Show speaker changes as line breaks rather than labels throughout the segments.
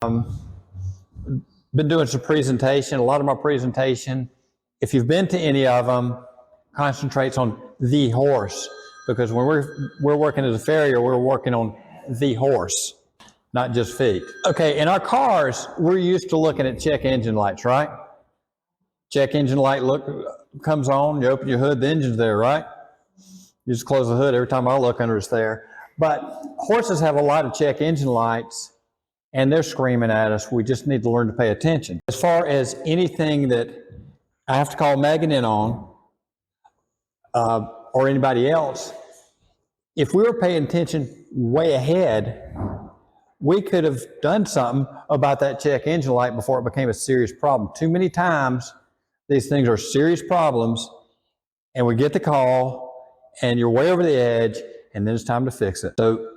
Been doing some presentation. A lot of my presentation, if you've been to any of them, concentrates on the horse, because when we're working as a farrier, we're working on the horse, not just feet. Okay, in our cars, we're used to looking at check engine lights, right? Check engine light comes on, you open your hood, the engine's there, right? You just close the hood, every time I look under, it's there. But horses have a lot of check engine lights, and they're screaming at us. We just need to learn to pay attention. As far as anything that I have to call Megan in on, or anybody else, if we were paying attention way ahead, we could have done something about that check engine light before it became a serious problem. Too many times, these things are serious problems, and we get the call, and you're way over the edge, and then it's time to fix it. So,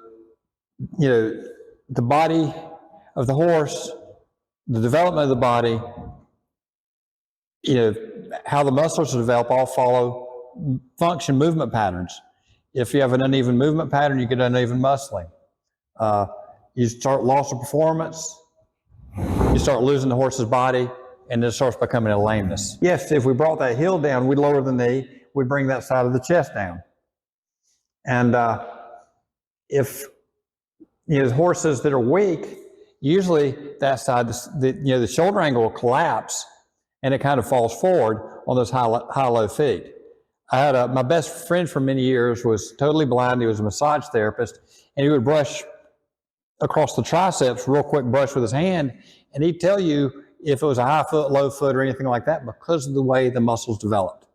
you know, the body of the horse, the development of the body, you know, how the muscles develop all follow function movement patterns. If you have an uneven movement pattern, you get uneven muscling. You start loss of performance, you start losing the horse's body, and then it starts becoming a lameness. Yes, if we brought that heel down, we'd lower the knee, we'd bring that side of the chest down. And if, you know, horses that are weak, usually that side, the shoulder angle will collapse, and it kind of falls forward on those high-low feet. I had my best friend for many years was totally blind. He was a massage therapist, and he would brush across the triceps, real quick brush with his hand, and he'd tell you if it was a high foot, low foot, or anything like that, because of the way the muscles developed.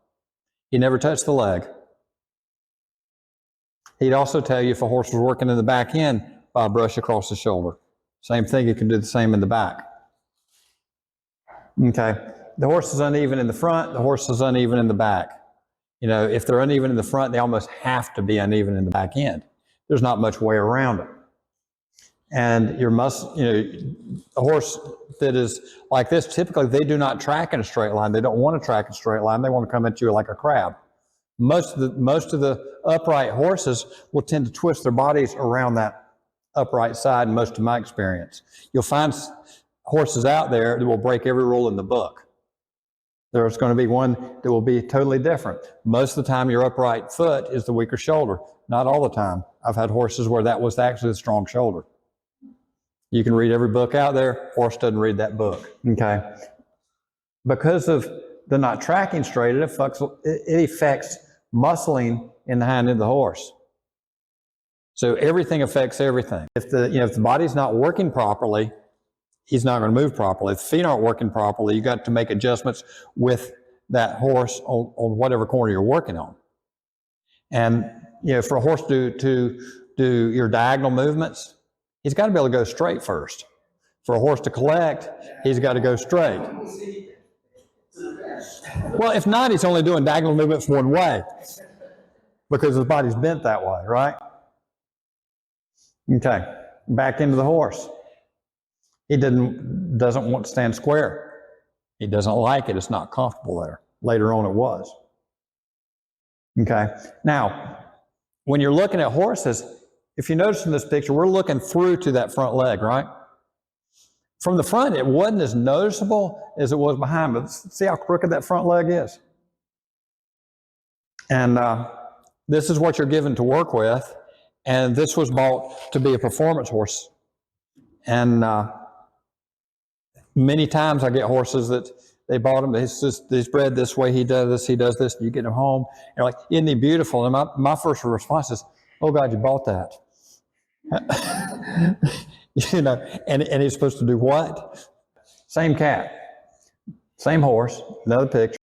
He never touched the leg. He'd also tell you if a horse was working in the back end by a brush across the shoulder. Same thing, you can do the same in the back. Okay, the horse is uneven in the front, the horse is uneven in the back. You know, if they're uneven in the front, they almost have to be uneven in the back end. There's not much way around it. And your muscle, you know, a horse that is like this, typically they do not track in a straight line. They don't want to track in a straight line. They want to come at you like a crab. Most of the upright horses will tend to twist their bodies around that upright side, most of my experience. You'll find horses out there that will break every rule in the book. There's going to be one that will be totally different. Most of the time, your upright foot is the weaker shoulder. Not all the time. I've had horses where that was actually the strong shoulder. You can read every book out there. Horse doesn't read that book. Okay. Because of the not tracking straight, it affects muscling in the hind end of the horse. So everything affects everything. If the body's not working properly, he's not going to move properly. If the feet aren't working properly, you got to make adjustments with that horse on whatever corner you're working on. And you know, for a horse to do your diagonal movements, he's got to be able to go straight first. For a horse to collect, he's got to go straight. Well, if not, he's only doing diagonal movements one way because his body's bent that way, right? Okay, back into the horse. He doesn't want to stand square. He doesn't like it. It's not comfortable there. Later on it was. Okay, now, when you're looking at horses, if you notice in this picture, we're looking through to that front leg, right? From the front, it wasn't as noticeable as it was behind, but see how crooked that front leg is? And this is what you're given to work with, and this was bought to be a performance horse. And many times I get horses that they bought them, he's bred this way, he does this, and you get him home, and you're like, isn't he beautiful? And my first response is, oh God, you bought that. You know, and he's supposed to do what? Same cat, same horse, another picture.